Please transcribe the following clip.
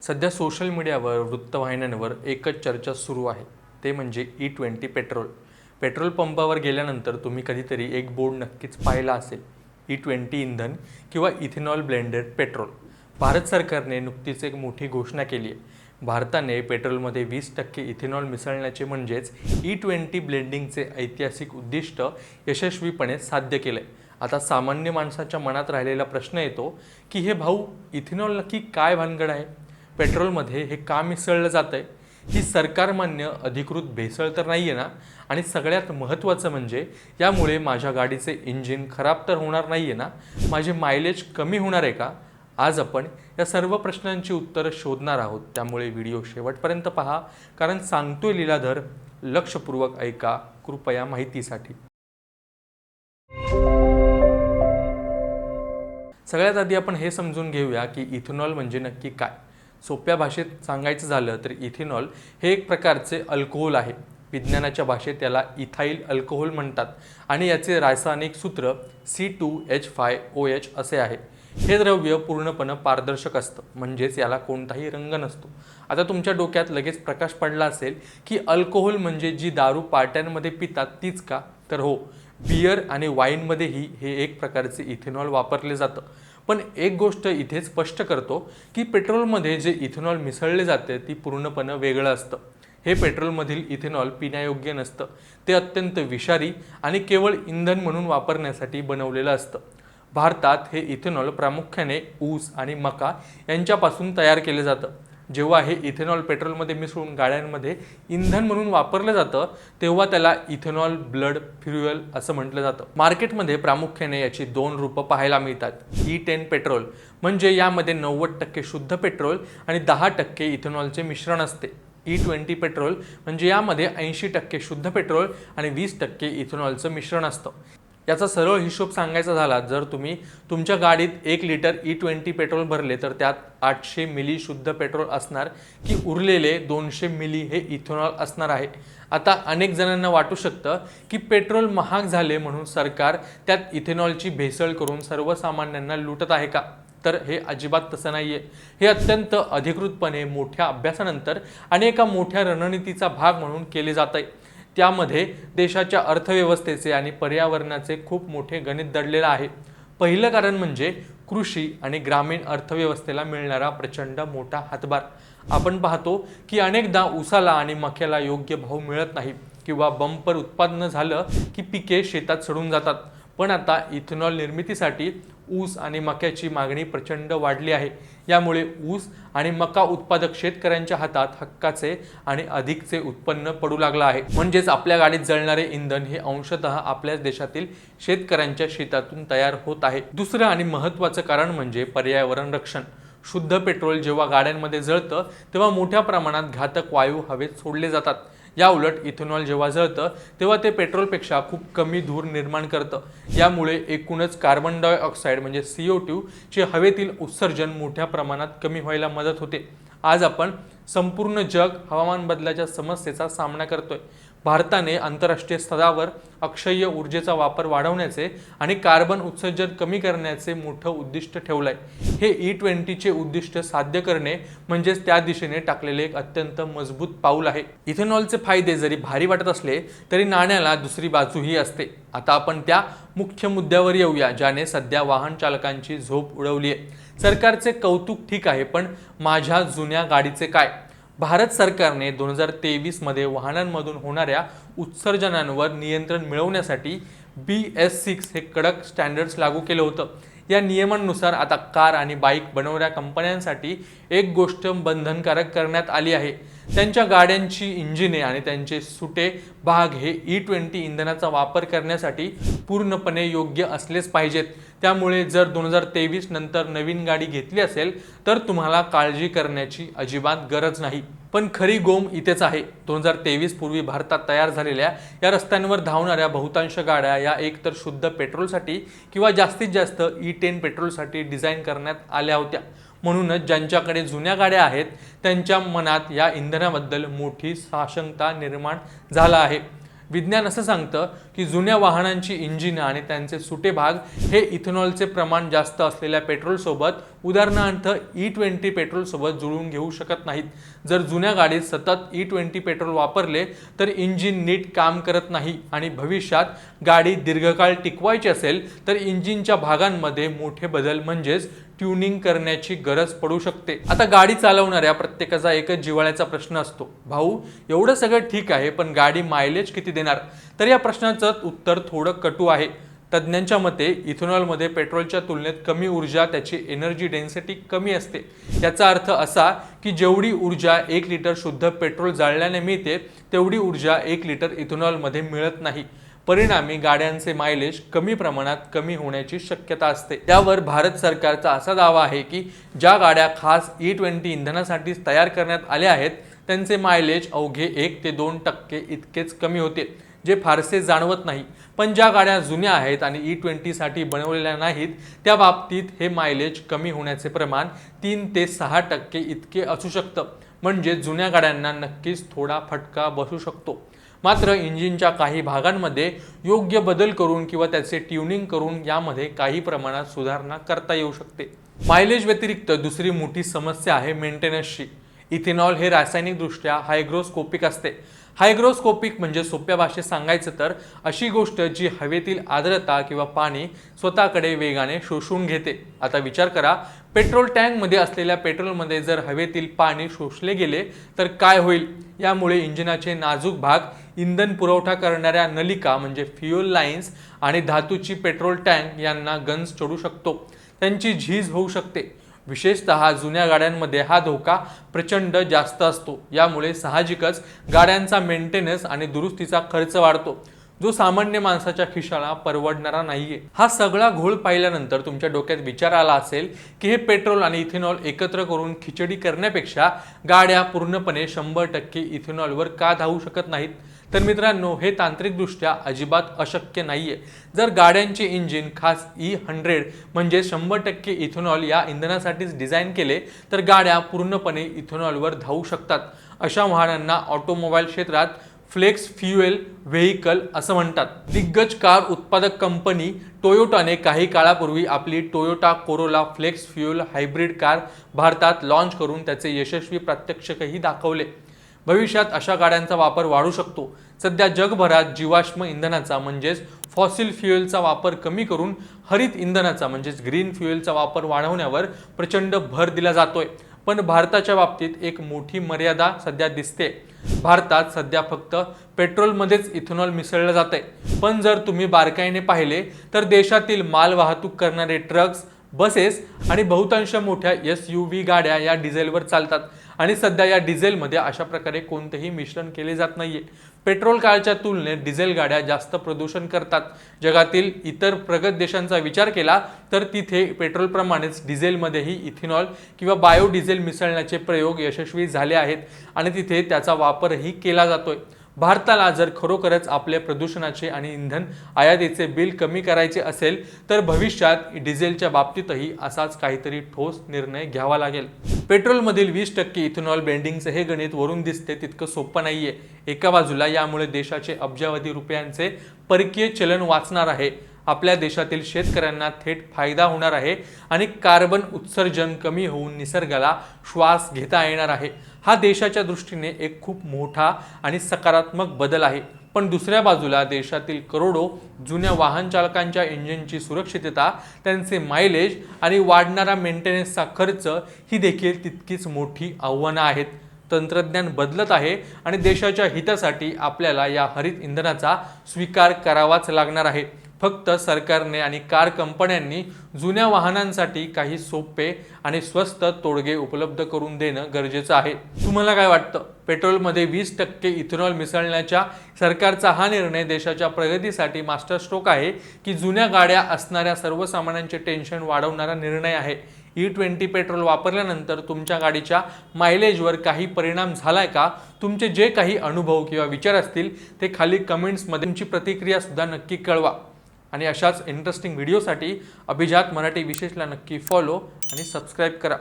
सध्या सोशल मीडियावर वृत्तवाहिन्यांवर एकच चर्चा सुरू आहे, ते म्हणजे E20 पेट्रोल. पेट्रोल पंपावर गेल्यानंतर तुम्ही कधीतरी एक बोर्ड नक्कीच पाहिला असेल, E20 इंधन किंवा इथेनॉल ब्लेंडेड पेट्रोल. भारत सरकारने नुकतीच एक मोठी घोषणा केली आहे. भारताने पेट्रोलमध्ये 20% इथेनॉल मिसळण्याचे म्हणजेच E20 ब्लेंडिंगचे ऐतिहासिक उद्दिष्ट यशस्वीपणे साध्य केले. आता सामान्य माणसाच्या मनात राहिलेला प्रश्न येतो की हे भाऊ, इथेनॉल नक्की काय भानगड आहे? पेट्रोलमध्ये हे का मिसळलं जातं आहे? ही सरकारमान्य अधिकृत भेसळ तर नाही आहे ना? आणि सगळ्यात महत्त्वाचं म्हणजे यामुळे माझ्या गाडीचे इंजिन खराब तर होणार नाही आहे ना? माझे मायलेज कमी होणार आहे का? आज आपण या सर्व प्रश्नांची उत्तरं शोधणार आहोत. त्यामुळे व्हिडिओ शेवटपर्यंत पहा, कारण सांगतोय लीलाधर. लक्षपूर्वक ऐका कृपया माहितीसाठी. सगळ्यात आधी आपण हे समजून घेऊया की इथेनॉल म्हणजे नक्की काय. सोप्या भाषेत सांगायचं झालं तर इथेनॉल हे एक प्रकारचे अल्कोहोल आहे. विज्ञानाच्या भाषेत याला इथाईल अल्कोहोल म्हणतात आणि याचे रासायनिक सूत्र C2H5OH असे आहे. हे द्रव्य पूर्णपणे पारदर्शक असतं, म्हणजेच याला कोणताही रंग नसतो. आता तुमच्या डोक्यात लगेच प्रकाश पडला असेल की अल्कोहोल म्हणजे जी दारू पार्ट्यांमध्ये पितात तीच का? तर हो, बियर आणि वाईनमध्येही हे एक प्रकारचे इथेनॉल वापरले जातं. पण एक गोष्ट इथे स्पष्ट करतो की पेट्रोलमध्ये जे इथेनॉल मिसळले जाते ती पूर्णपणे वेगळं असतं. हे पेट्रोलमधील इथेनॉल पिण्यायोग्य नसतं. ते अत्यंत विषारी आणि केवळ इंधन म्हणून वापरण्यासाठी बनवलेलं असतं. भारतात हे इथेनॉल प्रामुख्याने ऊस आणि मका यांच्यापासून तयार केले जातं. जेव्हा हे इथेनॉल पेट्रोलमध्ये मिसळून गाड्यांमध्ये इंधन म्हणून वापरलं जातं तेव्हा त्याला इथेनॉल ब्लड फ्युएल असं म्हटलं जातं. मार्केटमध्ये प्रामुख्याने याची 2 रूपं पाहायला मिळतात. E10 पेट्रोल म्हणजे यामध्ये 90% शुद्ध पेट्रोल आणि 10% इथेनॉलचे मिश्रण असते. E20 पेट्रोल म्हणजे यामध्ये 80% शुद्ध पेट्रोल आणि 20% इथेनॉलचं मिश्रण असतं. याचा सरळ हिशोब सांगायचा झाला, जर तुम्ही तुमच्या गाडीत 1 लिटर E20 पेट्रोल भरले तर त्यात 800 मिली शुद्ध पेट्रोल असणार की उरलेले 200 मिली हे इथेनॉल असणार आहे. आता अनेक जणांना वाटू शकतं की पेट्रोल महाग झाले म्हणून सरकार त्यात इथेनॉलची भेसळ करून सर्वसामान्यांना लुटत आहे का? तर हे अजिबात तसं नाही आहे. हे अत्यंत अधिकृतपणे मोठ्या अभ्यासानंतर आणि एका मोठ्या रणनीतीचा भाग म्हणून केले जात आहे. त्यामध्ये देशाच्या अर्थव्यवस्थेचे आणि पर्यावरणाचे खूप मोठे गणित दडलेलं आहे. पहिलं कारण म्हणजे कृषी आणि ग्रामीण अर्थव्यवस्थेला मिळणारा प्रचंड मोठा हातभार. आपण पाहतो की अनेकदा ऊसाला आणि मक्याला योग्य भाव मिळत नाही किंवा बंपर उत्पादन झालं की पिके शेतात सडून जातात. पण आता इथेनॉल निर्मितीसाठी ऊस आणि मक्याची मागणी प्रचंड वाढली आहे. यामुळे ऊस आणि मका उत्पादक शेतकऱ्यांच्या हातात हक्काचे आणि अधिकचे उत्पन्न पडू लागलं आहे. म्हणजेच आपल्या गाडीत जळणारे इंधन हे अंशतः आपल्याच देशातील शेतकऱ्यांच्या शेतातून तयार होत आहे. दुसरं आणि महत्त्वाचं कारण म्हणजे पर्यावरण रक्षण. शुद्ध पेट्रोल जेव्हा गाड्यांमध्ये जळतं तेव्हा मोठ्या प्रमाणात घातक वायू हवेत सोडले जातात. या उलट इथेनॉल जेव्हा जळतं तेव्हा ते पेट्रोलपेक्षा खूप कमी धूर निर्माण करतं. यामुळे एकूणच कार्बन डायऑक्साईड म्हणजे CO2 चे हवेतील उत्सर्जन मोठ्या प्रमाणात कमी व्हायला मदत होते. आज आपण संपूर्ण जग हवामान बदलाच्या समस्येचा सामना करतोय. भारताने आंतरराष्ट्रीय स्तरावर अक्षय ऊर्जेचा वापर वाढवण्याचे आणि कार्बन उत्सर्जन कमी करण्याचे मोठं उद्दिष्ट ठेवलंय. हे E20 चे उद्दिष्ट साध्य करणे म्हणजेच त्या दिशेने टाकलेले एक अत्यंत मजबूत पाऊल आहे. इथेनॉलचे फायदे जरी भारी वाटत असले तरी नाण्याला दुसरी बाजूही असते. आता आपण त्या मुख्य मुद्द्यावर येऊया ज्याने सध्या वाहन चालकांची झोप उडवली आहे. सरकारचे कौतुक ठीक आहे, पण माझ्या जुन्या गाडीचे काय? भारत सरकारने 2023 मध्ये वाहनांमधून होणाऱ्या उत्सर्जनांवर नियंत्रण मिळवण्यासाठी BS6 हे कडक स्टँडर्ड्स लागू केलं होतं. या नियमांनुसार आता कार आणि बाईक बनवणाऱ्या कंपन्यांसाठी एक गोष्ट बंधनकारक करण्यात आली आहे. त्यांच्या गाड्यांची इंजिने आणि त्यांचे सुटे भाग हे E20 इंधनाचा वापर करण्यासाठी पूर्णपणे योग्य असलेच पाहिजेत. त्यामुळे जर 2023 नंतर नवीन गाडी घेतली असेल तर तुम्हाला काळजी करण्याची अजिबात गरज नाही. पण खरी गोम इथेच आहे. 2023 पूर्वी भारतात तयार झालेल्या या रस्त्यांवर धावणाऱ्या बहुतांश गाड्या या एकतर शुद्ध पेट्रोलसाठी किंवा जास्तीत जास्त E10 पेट्रोलसाठी डिझाईन करण्यात आल्या होत्या. म्हणूनच ज्यांच्याकडे जुन्या गाड्या आहेत त्यांच्या मनात या इंधनाबद्दल मोठी साशंकता निर्माण झाला आहे. विज्ञान असं सांगतं की जुन्या वाहनांची इंजिन आणि त्यांचे सुटे भाग हे इथेनॉलचे प्रमाण जास्त असलेल्या पेट्रोल सोबत उदाहरणार्थ E20 पेट्रोल सोबत जुळवून घेऊ शकत नाहीत. जर जुन्या गाडीत सतत E20 पेट्रोल वापरले तर इंजिन नीट काम करत नाही आणि भविष्यात गाडी दीर्घकाळ टिकवायची असेल तर इंजिनच्या भागांमध्ये मोठे बदल म्हणजेच ट्यूनिंग करण्याची गरज पडू शकते. आता गाडी चालवणाऱ्या प्रत्येकाचा एकच जिव्हाळ्याचा प्रश्न असतो, भाऊ एवढं सगळं ठीक आहे पण गाडी मायलेज किती देणार? तर या प्रश्नाचं उत्तर थोडं कटू आहे. तज्ज्ञांच्या मते इथेनॉलमध्ये पेट्रोलच्या तुलनेत कमी ऊर्जा, त्याची एनर्जी डेन्सिटी कमी असते. याचा अर्थ असा की जेवढी ऊर्जा 1 लिटर शुद्ध पेट्रोल जाळल्याने मिळते तेवढी ऊर्जा 1 लिटर इथेनॉलमध्ये मिळत नाही. परिणामी गाड्यांचे मायलेज कमी प्रमाणात कमी होण्याची शक्यता असते. त्यावर भारत सरकारचा असा दावा आहे की ज्या गाड्या खास E20 इंधनासाठी तयार करण्यात आल्या आहेत त्यांचे मायलेज अवघे 1 ते 2% इतकेच कमी होते, जे फारसे जाणवत नाही. पण ज्या गाड्या जुन्या आहेत आणि E20 साठी बनवलेल्या नाहीत त्या बाबतीत हे मायलेज कमी होण्याचे प्रमाण 3 ते 6% इतके असू शकतं. म्हणजे जुन्या गाड्यांना नक्कीच थोडा फटका बसू शकतो. मात्र इंजिनच्या काही भागांमध्ये योग्य बदल करून किंवा त्याचे ट्यूनिंग करून यामध्ये काही प्रमाणात सुधारणा करता येऊ शकते. मायलेज व्यतिरिक्त दुसरी मोठी समस्या आहे मेंटेनन्सची. इथेनॉल हे रासायनिकदृष्ट्या हायग्रोस्कोपिक असते. हायग्रोस्कोपिक म्हणजे सोप्या भाषेत सांगायचं तर अशी गोष्ट जी हवेतील आर्द्रता किंवा पाणी स्वतःकडे वेगाने शोषून घेते. आता विचार करा, पेट्रोल टँकमध्ये असलेल्या पेट्रोलमध्ये जर हवेतील पाणी शोषले गेले तर काय होईल? यामुळे इंजिनाचे नाजूक भाग, इंधन पुरवठा करणाऱ्या नलिका म्हणजे फ्युएल लाईन्स आणि धातूची पेट्रोल टँक यांना गंज चढू शकतो. त्यांची झीज होऊ शकते. विशेषतः जुन्या गाड्यांमध्ये हा धोका प्रचंड जास्त असतो. यामुळे साहजिकच गाड्यांचा मेंटेनन्स आणि दुरुस्तीचा खर्च वाढतो, जो सामान्य माणसाच्या खिशाला परवडणारा नाहीये. हा सगळा घोळ पाहिल्यानंतर तुमच्या डोक्यात विचार आला असेल की हे पेट्रोल आणि इथेनॉल एकत्र करून खिचडी करण्यापेक्षा गाड्या पूर्णपणे 100% इथेनॉलवर का धावू शकत नाहीत? तर मित्रांनो, हे तांत्रिकदृष्ट्या अजिबात अशक्य नाहीये. जर गाड्यांचे इंजिन खास E100 म्हणजे 100% इथेनॉल या इंधनासाठीच डिझाईन केले तर गाड्या पूर्णपणे इथेनॉलवर धावू शकतात. अशा वाहनांना ऑटोमोबाईल क्षेत्रात फ्लेक्स फ्युएल व्हेइकल असं म्हणतात. दिग्गज कार उत्पादक कंपनी टोयोटाने काही काळापूर्वी आपली Toyota Corolla flex fuel hybrid car भारतात लॉन्च करून त्याचे यशस्वी प्रात्यक्षिकही दाखवले. भविष्यात अशा गाड्यांचा वापर वाढू शकतो. सध्या जगभरात जीवाश्म इंधनाचा म्हणजेच फॉसिल फ्युएलचा वापर कमी करून हरित इंधनाचा म्हणजेच ग्रीन फ्युएलचा वापर वाढवण्यावर प्रचंड भर दिला जातोय. पण भारताच्या बाबतीत एक मोठी मर्यादा सध्या दिसते. भारतात सध्या फक्त पेट्रोलमध्येच इथेनॉल मिसळलं जातंय. पण जर तुम्ही बारकाईने पाहिले तर देशातील माल वाहतूक करणारे ट्रक्स, बसेस आणि बहुतांश मोठ्या SUV गाड्या या डिझेलवर चालतात आणि सध्या या डिझेलमध्ये अशा प्रकारे कोणतेही मिश्रण केले जात नाहीये. पेट्रोल कारच्या तुलनेत डिझेल गाड्या जास्त प्रदूषण करतात. जगातील इतर प्रगत देशांचा विचार केला तर तिथे पेट्रोलप्रमाणेच डिझेलमध्येही इथेनॉल किंवा बायोडिझेल मिसळण्याचे प्रयोग यशस्वी झाले आहेत आणि तिथे त्याचा वापरही केला जातोय. भारताला जर खरोखरच आपल्या प्रदूषणाचे आणि इंधन आयातीचे बिल कमी करायचे असेल तर भविष्यात डिझेलच्या बाबतीतही असाच काहीतरी ठोस निर्णय घ्यावा लागेल. पेट्रोलमधील 20% इथेनॉल ब्लेंडिंगचे हे गणित वरून दिसते तितकं सोपं नाहीये. एका बाजूला यामुळे देशाचे अब्जावधी रुपयांचे परकीय चलन वाचणार आहे, आपल्या देशातील शेतकऱ्यांना थेट फायदा होणार आहे आणि कार्बन उत्सर्जन कमी होऊन निसर्गाला श्वास घेता येणार आहे. हा देशाच्या दृष्टीने एक खूप मोठा आणि सकारात्मक बदल आहे. पण दुसऱ्या बाजूला देशातील करोडो जुन्या वाहन चालकांच्या इंजिनची सुरक्षितता, त्यांचे मायलेज आणि वाढणारा मेंटेनन्सचा खर्च ही देखील तितकीच मोठी आव्हानं आहेत. तंत्रज्ञान बदलत आहे आणि देशाच्या हितासाठी आपल्याला या हरित इंधनाचा स्वीकार करावाच लागणार आहे. फक्त सरकारने आणि कार कंपन्यांनी जुन्या वाहनांसाठी काही सोपे आणि स्वस्त तोडगे उपलब्ध करून देणं गरजेचं आहे. तुम्हाला काय वाटतं? पेट्रोलमध्ये 20% इथेनॉल मिसळण्याच्या सरकारचा हा निर्णय देशाच्या प्रगतीसाठी मास्टर स्ट्रोक आहे की जुन्या गाड्या असणाऱ्या सर्वसामान्यांचे टेन्शन वाढवणारा निर्णय आहे? E20 पेट्रोल वापरल्यानंतर तुमच्या गाडीच्या मायलेजवर काही परिणाम झालाय का? तुमचे जे काही अनुभव किंवा विचार असतील ते खाली कमेंट्समध्ये तुमची प्रतिक्रिया सुद्धा नक्की कळवा. आणि अशाच इंटरेस्टिंग व्हिडिओसाठी अभिजात मराठी विशेषला नक्की फॉलो आणि सबस्क्राईब करा.